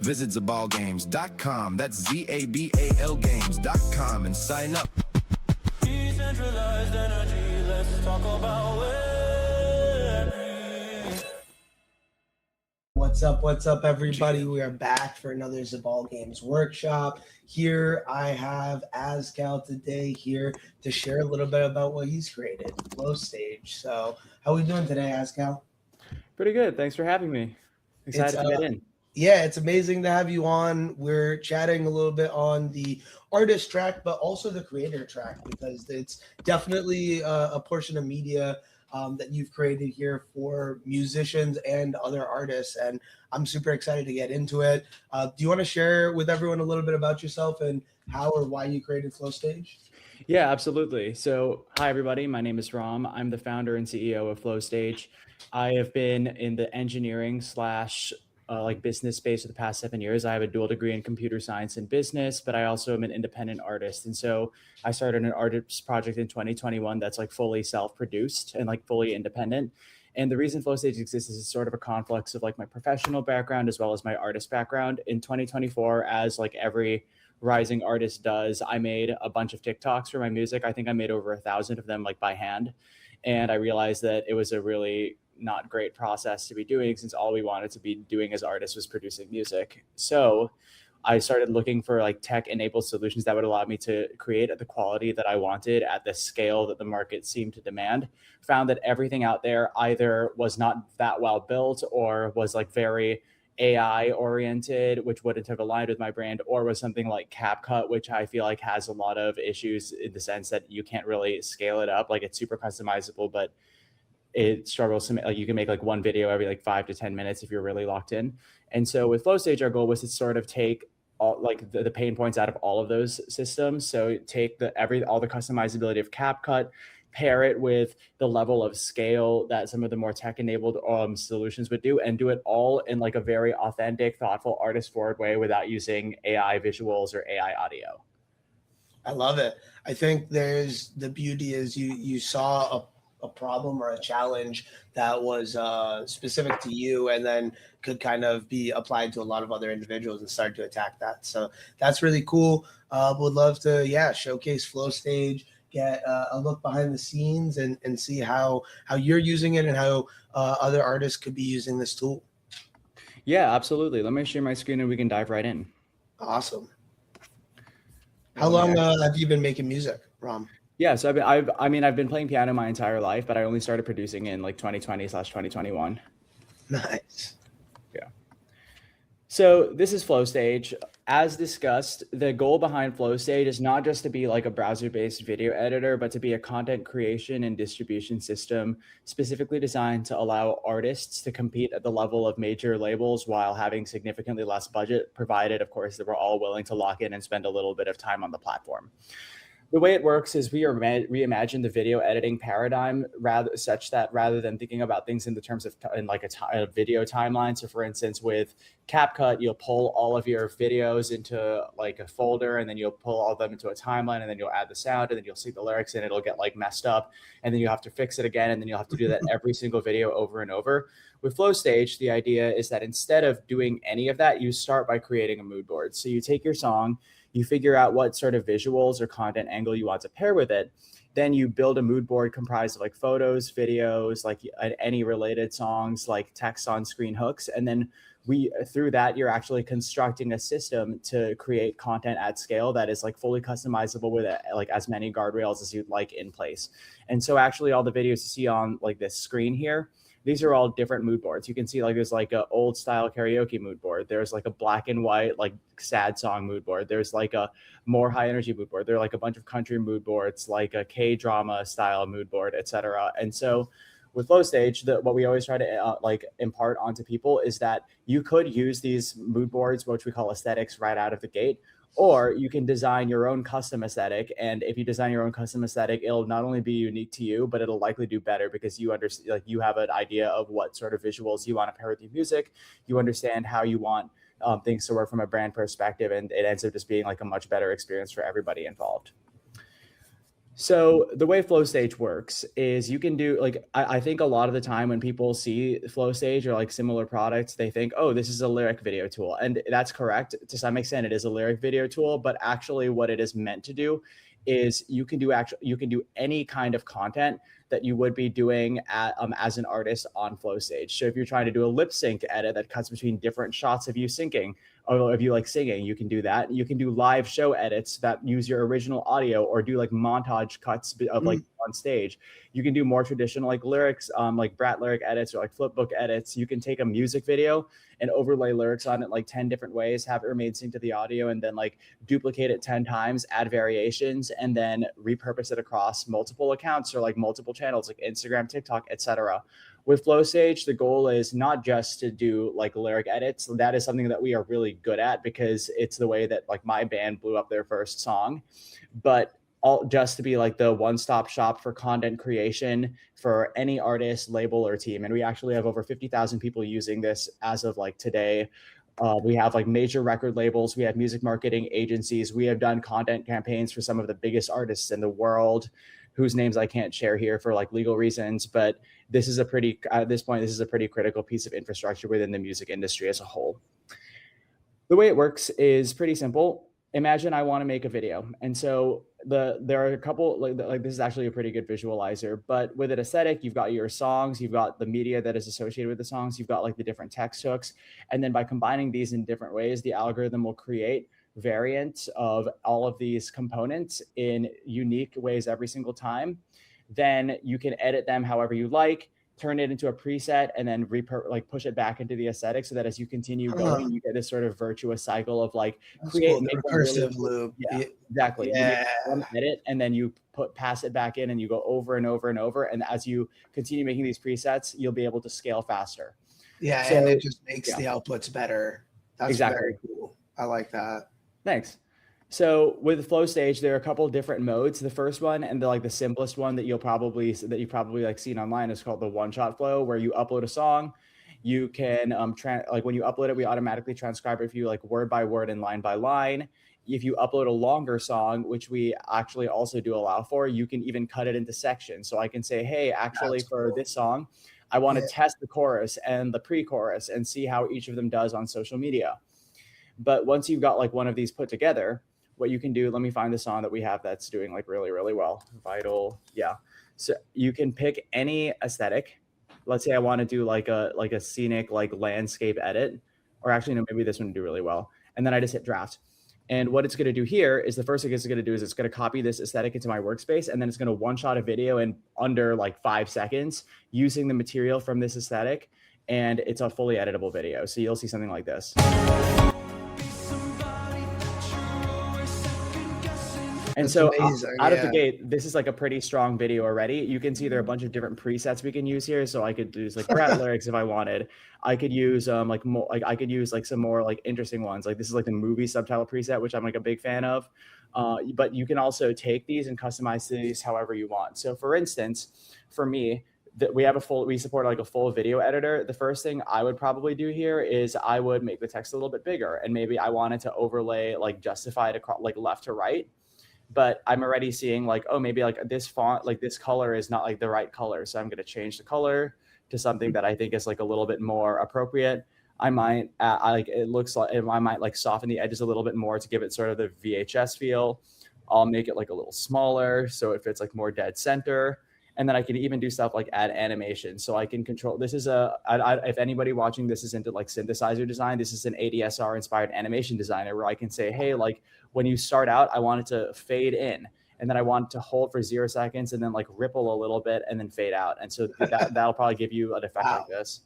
Visit ZABALGamez.com. That's ZABAL Games.com and sign up. Decentralized energy, let's talk about Web3. What's up, everybody? We are back for another ZABAL Gamez workshop. Here I have AZKAL today here to share a little bit about what he's created, FlowStage. So how are we doing today, AZKAL? Pretty good. Thanks for having me. Excited to get in. Yeah, it's amazing to have you on. We're chatting a little bit on the artist track, but also the creator track, because it's definitely a portion of media that you've created here for musicians and other artists. And I'm super excited to get into it. Do you want to share with everyone a little bit about yourself and how or why you created FlowStage? Yeah, absolutely. So hi, everybody. My name is Ram. I'm the founder and CEO of FlowStage. I have been in the engineering slash business space for the past 7 years. I have a dual degree in computer science and business, but I also am an independent artist. And so I started an artist project in 2021 that's like fully self-produced and like fully independent. And the reason FlowStage exists is sort of a conflux of like my professional background as well as my artist background. In 2024, as like every rising artist does, I made a bunch of TikToks for my music. I think I made over 1,000 of them like by hand. And I realized that it was a really not great process to be doing, since all we wanted to be doing as artists was producing music. So I started looking for like tech-enabled solutions that would allow me to create at the quality that I wanted at the scale that the market seemed to demand. Found that everything out there either was not that well built or was like very AI oriented, which wouldn't have aligned with my brand, or was something like CapCut, which I feel like has a lot of issues in the sense that you can't really scale it up. Like it's super customizable, but it struggles to make, like you can make like one video every like 5 to 10 minutes if you're really locked in. And so with FlowStage, our goal was to sort of take all like the pain points out of all of those systems. So take all the customizability of CapCut, pair it with the level of scale that some of the more tech-enabled solutions would do, and do it all in like a very authentic, thoughtful, artist-forward way without using AI visuals or AI audio. I love it. I think there's the beauty is you saw a problem or a challenge that was specific to you, and then could kind of be applied to a lot of other individuals and start to attack that. So that's really cool. Would love to, showcase FlowStage, get a look behind the scenes and see how you're using it and how other artists could be using this tool. Yeah, absolutely. Let me share my screen and we can dive right in. Awesome. How long have you been making music, Ram? Yeah, so I've been playing piano my entire life, but I only started producing in like 2020/2021. Nice. Yeah. So this is FlowStage. As discussed, the goal behind FlowStage is not just to be like a browser-based video editor, but to be a content creation and distribution system specifically designed to allow artists to compete at the level of major labels while having significantly less budget, provided, of course, that we're all willing to lock in and spend a little bit of time on the platform. The way it works is we reimagine the video editing paradigm such that rather than thinking about things in the terms of a video timeline. So for instance, with CapCut, you'll pull all of your videos into like a folder, and then you'll pull all of them into a timeline, and then you'll add the sound, and then you'll sync the lyrics, and it'll get like messed up, and then you have to fix it again, and then you'll have to do that every single video over and over. With FlowStage, the idea is that instead of doing any of that, you start by creating a mood board. So you take your song, you figure out what sort of visuals or content angle you want to pair with it. Then you build a mood board comprised of like photos, videos, like any related songs, like text on screen hooks. And then through that, you're actually constructing a system to create content at scale that is like fully customizable with like as many guardrails as you'd like in place. And so actually all the videos you see on like this screen here, these are all different mood boards. You can see like there's like a old style karaoke mood board. There's like a black and white, like sad song mood board. There's like a more high energy mood board. There are like a bunch of country mood boards, like a K-drama style mood board, etc. And so with FlowStage, what we always try to impart onto people is that you could use these mood boards, which we call aesthetics, right out of the gate. Or you can design your own custom aesthetic. And if you design your own custom aesthetic, it'll not only be unique to you, but it'll likely do better because you understand, like you have an idea of what sort of visuals you want to pair with your music. You understand how you want things to work from a brand perspective, and it ends up just being like a much better experience for everybody involved. So the way FlowStage works is you can do like I think a lot of the time when people see FlowStage or like similar products, they think, oh, this is a lyric video tool. And that's correct. To some extent, it is a lyric video tool, but actually what it is meant to do is you can do any kind of content that you would be doing as an artist on FlowStage. So if you're trying to do a lip sync edit that cuts between different shots of you syncing, or if you like singing, you can do that. You can do live show edits that use your original audio, or do like montage cuts of like on stage. You can do more traditional like lyrics, like Brat lyric edits or like flipbook edits. You can take a music video and overlay lyrics on it like 10 different ways, have it remain synced to the audio, and then like duplicate it 10 times, add variations, and then repurpose it across multiple accounts or like multiple channels like Instagram, TikTok, etc. With FlowStage, the goal is not just to do like lyric edits. That is something that we are really good at because it's the way that like my band blew up their first song, but all just to be like the one-stop shop for content creation for any artist, label, or team. And we actually have over 50,000 people using this as of like today. We have like major record labels. We have music marketing agencies. We have done content campaigns for some of the biggest artists in the world, whose names I can't share here for like legal reasons. But this is a pretty, at this point, this is a pretty critical piece of infrastructure within the music industry as a whole. The way it works is pretty simple. Imagine I want to make a video. And so there are a couple, like this is actually a pretty good visualizer, but with an aesthetic, you've got your songs, you've got the media that is associated with the songs, you've got like the different text hooks. And then by combining these in different ways, the algorithm will create variants of all of these components in unique ways every single time. Then you can edit them however you like, turn it into a preset, and then push it back into the aesthetic, so that as you continue going, you get this sort of virtuous cycle of like create the recursive loop. Yeah, exactly. Yeah. You make one edit, and then you pass it back in, and you go over and over and over. And as you continue making these presets, you'll be able to scale faster. Yeah, So, and it just makes the outputs better. That's Exactly. very cool. I like that. Thanks. So with FlowStage, there are a couple of different modes. The first one, and the simplest one that you've probably like seen online, is called the one-shot flow, where you upload a song. You can like when you upload it, we automatically transcribe it for you like word by word and line by line. If you upload a longer song, which we actually also do allow for, you can even cut it into sections. So I can say, hey, actually for this song, I want to test the chorus and the pre-chorus and see how each of them does on social media. But once you've got like one of these put together, what you can do, let me find the song that we have that's doing like really, really well. Vital. Yeah. So you can pick any aesthetic. Let's say I want to do like a scenic, like landscape edit, or actually, no, maybe this one would do really well. And then I just hit draft. And what it's going to do here is the first thing it's going to do is it's going to copy this aesthetic into my workspace. And then it's going to one-shot a video in under like 5 seconds using the material from this aesthetic. And it's a fully editable video. So you'll see something like this. And so out of the gate, this is like a pretty strong video already. You can see there are a bunch of different presets we can use here. So I could use like Brat lyrics if I wanted. I could use some more like interesting ones. Like this is like the movie subtitle preset, which I'm like a big fan of. But you can also take these and customize these however you want. So for instance, for me, we support like a full video editor. The first thing I would probably do here is I would make the text a little bit bigger, and maybe I wanted to overlay like justified across like left to right. But I'm already seeing like, oh, maybe like this font, like this color is not like the right color. So I'm going to change the color to something that I think is like a little bit more appropriate. I might, I might like soften the edges a little bit more to give it sort of the VHS feel. I'll make it like a little smaller so it fits like more dead center. And then I can even do stuff like add animation. So I can control, this is if anybody watching this is into like synthesizer design, this is an ADSR inspired animation designer where I can say, hey, like when you start out, I want it to fade in, and then I want it to hold for 0 seconds and then like ripple a little bit and then fade out. And so that'll probably give you an effect like this.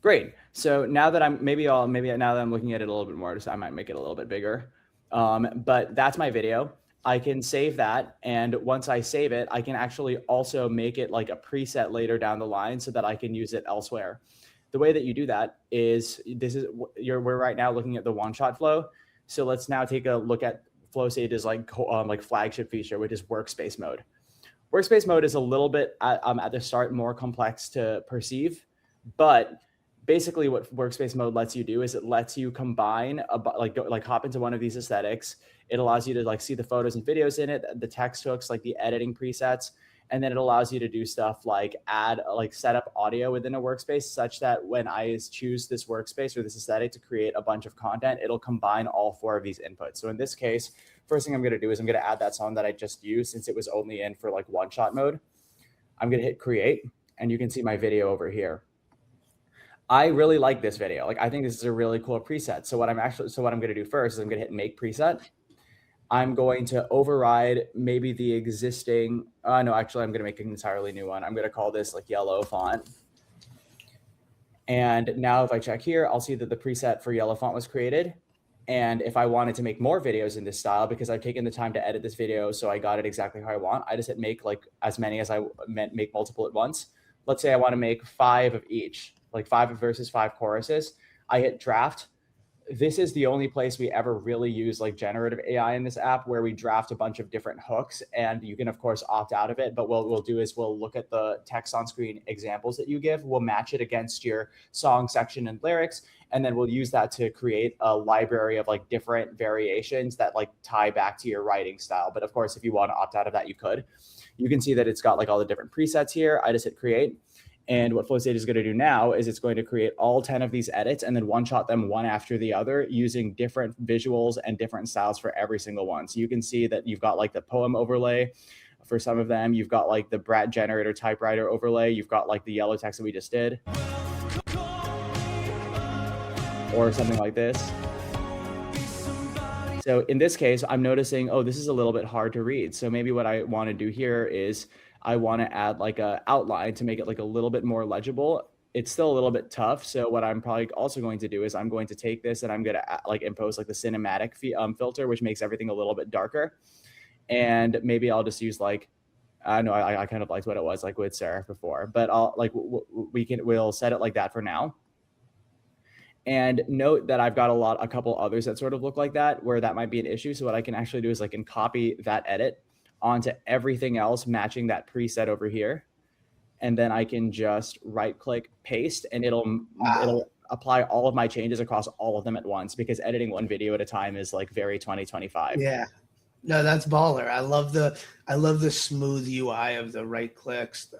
Great. So now that I'm now that I'm looking at it a little bit more, I might make it a little bit bigger. But that's my video. I can save that. And once I save it, I can actually also make it like a preset later down the line so that I can use it elsewhere. The way that you do that is we're right now looking at the one-shot flow. So let's now take a look at FlowStage's like flagship feature, which is workspace mode. Workspace mode is a little bit at the start more complex to perceive, but basically what workspace mode lets you do is it lets you combine like hop into one of these aesthetics. It allows you to like see the photos and videos in it, the text hooks, like the editing presets. And then it allows you to do stuff like set up audio within a workspace such that when I choose this workspace or this aesthetic to create a bunch of content, it'll combine all 4 of these inputs. So in this case, first thing I'm going to do is I'm going to add that song that I just used since it was only in for like one shot mode. I'm going to hit create and you can see my video over here. I really like this video. Like, I think this is a really cool preset. So what I'm going to do first is I'm going to hit make preset. I'm going to override maybe the existing, no, actually I'm going to make an entirely new one. I'm going to call this like yellow font. And now if I check here, I'll see that the preset for yellow font was created. And if I wanted to make more videos in this style, because I've taken the time to edit this video, so I got it exactly how I want, I just hit make like as many as I meant, make multiple at once. Let's say I want to make 5 of each, like 5 verses, 5 choruses. I hit draft. This is the only place we ever really use like generative AI in this app, where we draft a bunch of different hooks, and you can of course opt out of it. But what we'll do is we'll look at the text on screen examples that you give. We'll match it against your song section and lyrics. And then we'll use that to create a library of like different variations that like tie back to your writing style. But of course, if you want to opt out of that, you could. You can see that it's got like all the different presets here. I just hit create. And what FlowStage is going to do now is it's going to create all 10 of these edits and then one-shot them one after the other using different visuals and different styles for every single one. So you can see that you've got like the poem overlay for some of them. You've got like the Brat generator typewriter overlay. You've got like the yellow text that we just did. Or something like this. So in this case, I'm noticing, oh, this is a little bit hard to read. So maybe what I want to do here is I want to add like a outline to make it like a little bit more legible. It's still a little bit tough. So what I'm probably also going to do is I'm going to take this and I'm going to like impose like the cinematic filter, which makes everything a little bit darker. And maybe I'll just use like, no, I kind of liked what it was like with serif before, but I'll like, we'll set it like that for now. And note that I've got a couple others that sort of look like that, where that might be an issue. So what I can actually do is I can copy that edit onto everything else matching that preset over here. And then I can just right click paste, and it'll apply all of my changes across all of them at once, because editing one video at a time is like very 2025. Yeah. No, that's baller. I love the smooth UI of the right clicks,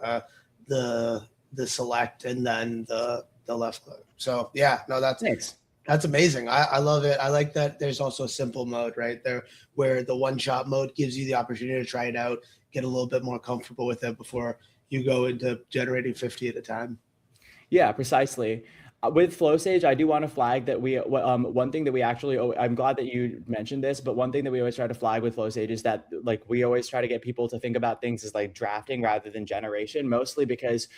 the select, and then the left click. So yeah, no, that's amazing. I love it. I like that there's also a simple mode right there, where the one-shot mode gives you the opportunity to try it out, get a little bit more comfortable with it before you go into generating 50 at a time. Yeah, precisely. With FlowStage, I do want to flag that one thing that we actually, I'm glad that you mentioned this, but one thing that we always try to flag with FlowStage is that like we always try to get people to think about things as like drafting rather than generation, mostly because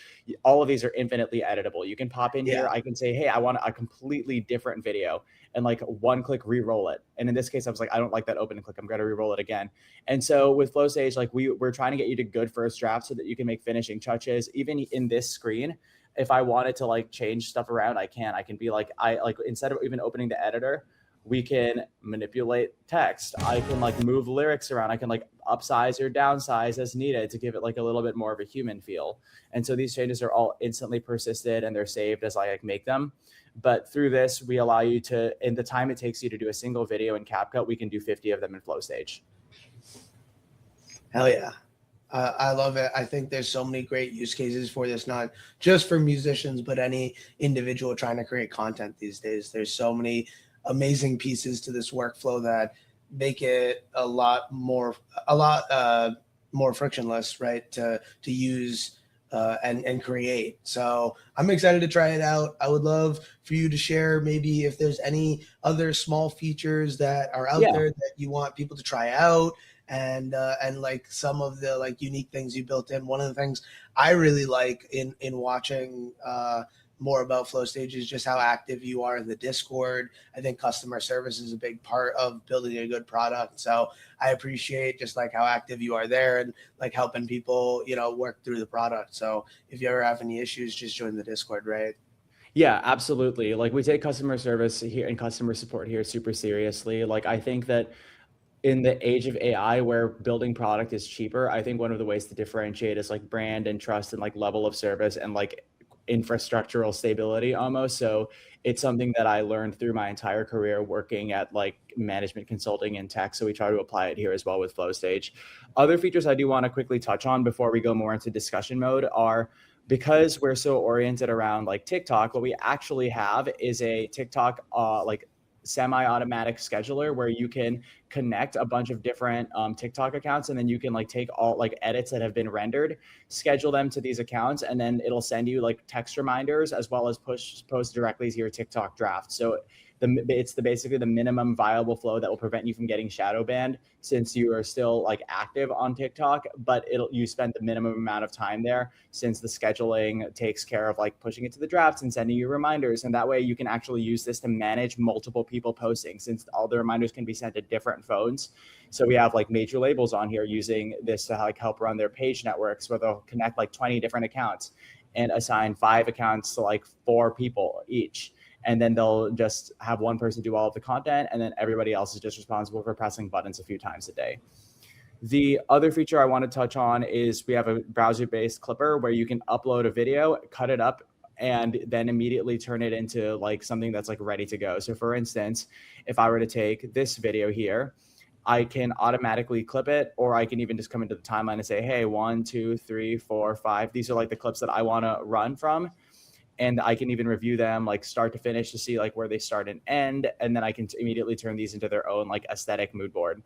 all of these are infinitely editable. You can pop in here, I can say, hey, I want a completely different video, and like one click re-roll it. And in this case, I was like, I don't like that open and click, I'm going to re-roll it again. And so with FlowStage, like we're trying to get you to good first draft so that you can make finishing touches. Even in this screen, if I wanted to like change stuff around, I can be like, instead of even opening the editor, we can manipulate text. I can like move lyrics around. I can like upsize or downsize as needed to give it like a little bit more of a human feel. And so these changes are all instantly persisted and they're saved as I like make them. But through this, we allow you to, in the time it takes you to do a single video in CapCut, we can do 50 of them in FlowStage. Hell yeah. I love it. I think there's so many great use cases for this, not just for musicians, but any individual trying to create content these days. There's so many amazing pieces to this workflow that make it a lot more frictionless, right? To use and create. So I'm excited to try it out. I would love for you to share maybe if there's any other small features that are out there that you want people to try out. And like some of the like unique things you built in. One of the things I really like in watching more about FlowStage is just how active you are in the Discord. I think customer service is a big part of building a good product. So I appreciate just like how active you are there and like helping people, work through the product. So if you ever have any issues, just join the Discord, right? Yeah, absolutely. Like we take customer service here and customer support here super seriously. Like I think that in the age of AI where building product is cheaper, I think one of the ways to differentiate is like brand and trust and like level of service and like infrastructural stability almost. So it's something that I learned through my entire career working at like management consulting and tech. So we try to apply it here as well with FlowStage. Other features I do want to quickly touch on before we go more into discussion mode are, because we're so oriented around like TikTok, what we actually have is a TikTok like semi-automatic scheduler where you can connect a bunch of different TikTok accounts, and then you can like take all like edits that have been rendered, schedule them to these accounts, and then it'll send you like text reminders as well as post directly to your TikTok draft. So it's basically the minimum viable flow that will prevent you from getting shadow banned, since you are still like active on TikTok, but you spend the minimum amount of time there, since the scheduling takes care of like pushing it to the drafts and sending you reminders. And that way you can actually use this to manage multiple people posting, since all the reminders can be sent to different phones. So we have like major labels on here using this to like help run their page networks, where they'll connect like 20 different accounts and assign 5 accounts to like 4 people each. And then they'll just have one person do all of the content, and then everybody else is just responsible for pressing buttons a few times a day. The other feature I want to touch on is we have a browser-based clipper where you can upload a video, cut it up, and then immediately turn it into like something that's like ready to go. So for instance, if I were to take this video here, I can automatically clip it, or I can even just come into the timeline and say, hey, 1, 2, 3, 4, 5. These are like the clips that I want to run from. And I can even review them like start to finish to see like where they start and end. And then I can immediately turn these into their own like aesthetic mood board.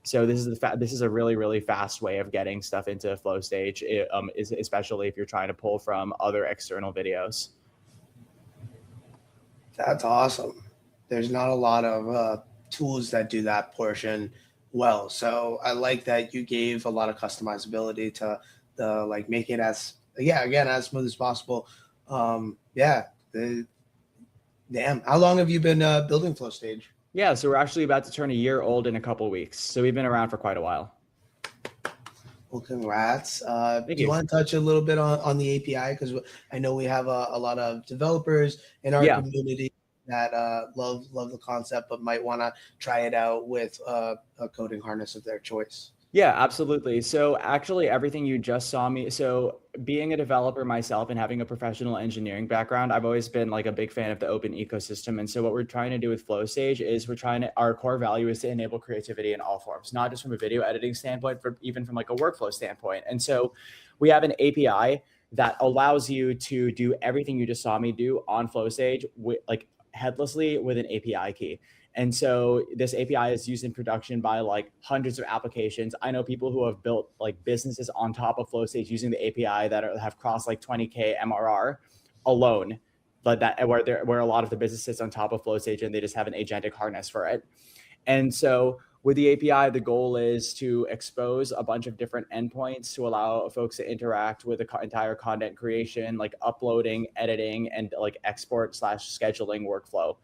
So this is a really, really fast way of getting stuff into FlowStage, especially if you're trying to pull from other external videos. That's awesome. There's not a lot of tools that do that portion well. So I like that you gave a lot of customizability to the like make it as smooth as possible. Damn. How long have you been building FlowStage? Yeah, so we're actually about to turn a year old in a couple of weeks. So we've been around for quite a while. Well, congrats. Do you want to touch a little bit on the API? Because I know we have a lot of developers in our community that love the concept, but might want to try it out with a coding harness of their choice. Yeah, absolutely. So actually everything you just saw me, so being a developer myself and having a professional engineering background, I've always been like a big fan of the open ecosystem. And so what we're trying to do with FlowStage is our core value is to enable creativity in all forms, not just from a video editing standpoint, but even from like a workflow standpoint. And so we have an API that allows you to do everything you just saw me do on FlowStage with like headlessly with an API key. And so this API is used in production by like hundreds of applications. I know people who have built like businesses on top of FlowStage using the API that have crossed like 20K MRR alone, but where a lot of the business sits on top of FlowStage and they just have an agentic harness for it. And so with the API, the goal is to expose a bunch of different endpoints to allow folks to interact with the entire content creation, like uploading, editing, and like export/scheduling workflow.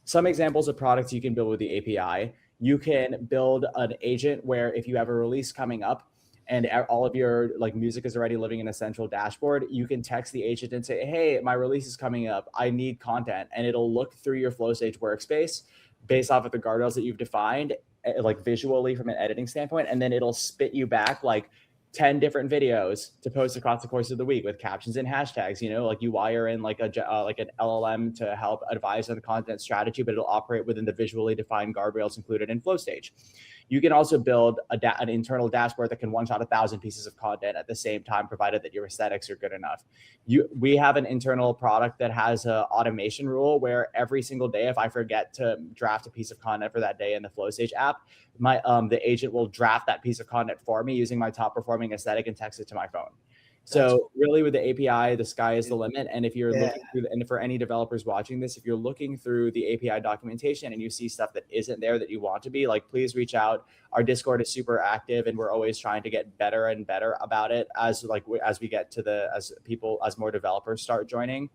Some examples of products you can build with the API. You can build an agent where if you have a release coming up and all of your like music is already living in a central dashboard, you can text the agent and say, hey, my release is coming up. I need content. And it'll look through your FlowStage workspace based off of the guardrails that you've defined, like visually from an editing standpoint. And then it'll spit you back like 10 different videos to post across the course of the week with captions and hashtags. You know, like you wire in like an LLM to help advise on the content strategy, but it'll operate within the visually defined guardrails included in FlowStage. You can also build an internal dashboard that can one-shot 1,000 pieces of content at the same time, provided that your aesthetics are good enough. We have an internal product that has an automation rule where every single day, if I forget to draft a piece of content for that day in the FlowStage app, the agent will draft that piece of content for me using my top performing aesthetic and text it to my phone. So really with the API, the sky is the limit. And if you're looking through, and for any developers watching this, if you're looking through the API documentation and you see stuff that isn't there that you want to be, like, please reach out. Our Discord is super active and we're always trying to get better and better about it as we get to as more developers start joining.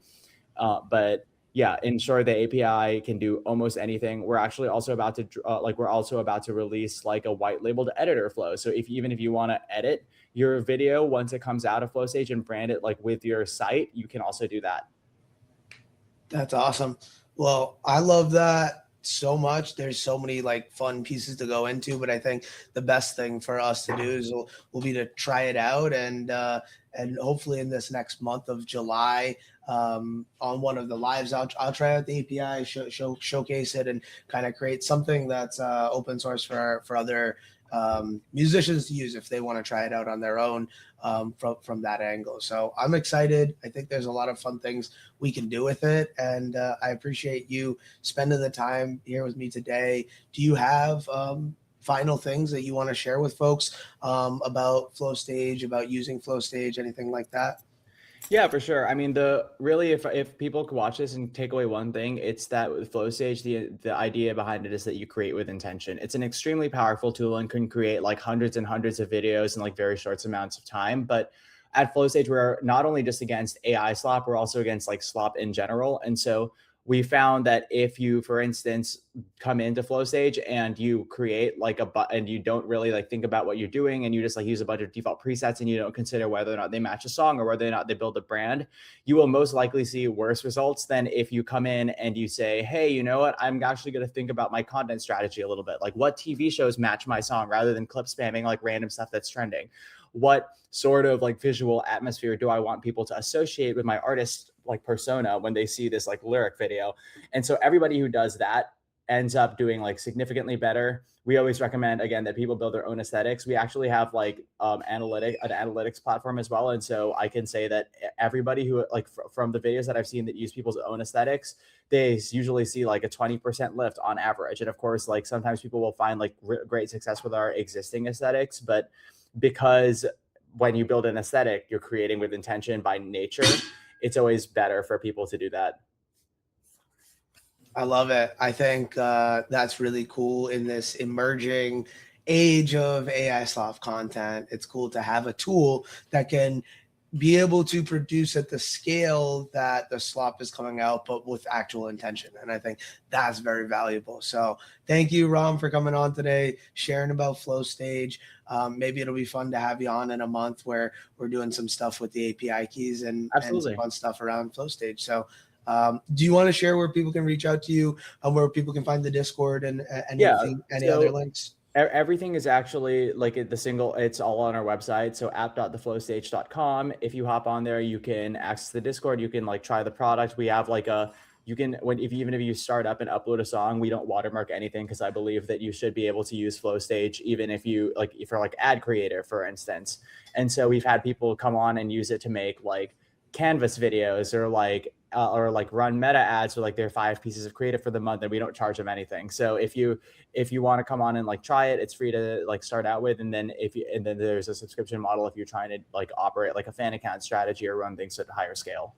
But yeah, ensure the API can do almost anything. We're actually also about to release like a white labeled editor flow. So even if you want to edit your video once it comes out of FlowStage and brand it like with your site, you can also do that. That's awesome. Well, I love that so much. There's so many like fun pieces to go into, but I think the best thing for us to do is will be to try it out and and hopefully in this next month of July, on one of the lives, I'll try out the API, showcase it, and kind of create something that's open source for other musicians to use if they want to try it out on their own, from that angle. So I'm excited. I think there's a lot of fun things we can do with it, and I appreciate you spending the time here with me today. Do you have final things that you want to share with folks about FlowStage, about using FlowStage, anything like that? Yeah, for sure. I mean, if people could watch this and take away one thing, it's that with FlowStage, the idea behind it is that you create with intention. It's an extremely powerful tool and can create like hundreds and hundreds of videos in like very short amounts of time. But at FlowStage, we're not only just against AI slop, we're also against like slop in general. And so we found that if you, for instance, come into FlowStage and you create like and you don't really like think about what you're doing, and you just like use a bunch of default presets, and you don't consider whether or not they match a song or whether or not they build a brand, you will most likely see worse results than if you come in and you say, hey, you know what, I'm actually going to think about my content strategy a little bit. Like, what TV shows match my song, rather than clip spamming like random stuff that's trending? What sort of like visual atmosphere do I want people to associate with my artist like persona when they see this like lyric video? And so everybody who does that ends up doing like significantly better. We always recommend, again, that people build their own aesthetics. We actually have like an analytics platform as well. And so I can say that everybody who like from the videos that I've seen that use people's own aesthetics, they usually see like a 20% lift on average. And of course, like sometimes people will find like great success with our existing aesthetics, but because when you build an aesthetic, you're creating with intention by nature, it's always better for people to do that. I love it. I think that's really cool in this emerging age of AI slop content. It's cool to have a tool that can be able to produce at the scale that the slop is coming out, but with actual intention. And I think that's very valuable. So thank you, Ram, for coming on today, sharing about FlowStage. Maybe it'll be fun to have you on in a month where we're doing some stuff with the API keys and some fun stuff around FlowStage. So do you want to share where people can reach out to you, where people can find the Discord and any other links? Everything is actually like it's all on our website. So app.theflowstage.com. If you hop on there, you can access the Discord. You can like try the product. We have like even if you start up and upload a song, we don't watermark anything, because I believe that you should be able to use FlowStage even if you for like ad creator, for instance. And so we've had people come on and use it to make like Canvas videos or like run meta ads for like their 5 pieces of creative for the month, and we don't charge them anything. So if you want to come on and like try it, it's free to like start out with, and then there's a subscription model if you're trying to like operate like a fan account strategy or run things at a higher scale.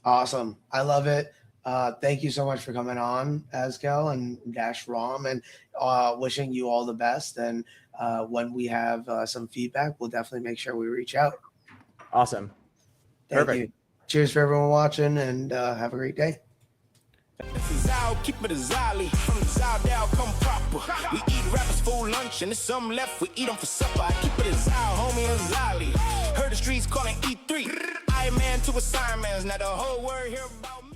Awesome. I love it. Thank you so much for coming on, AZKAL and Ram, and wishing you all the best. And when we have some feedback, we'll definitely make sure we reach out. Awesome. Thank you. Cheers for everyone watching, and have a great day. Keep it a Zali. From the Zal down, come proper. We eat rappers for lunch, and there's some left. We eat them for supper. I keep it a Zal, homie, a Zali. Heard the streets calling E3. I man to assignments. Now the whole word here about me.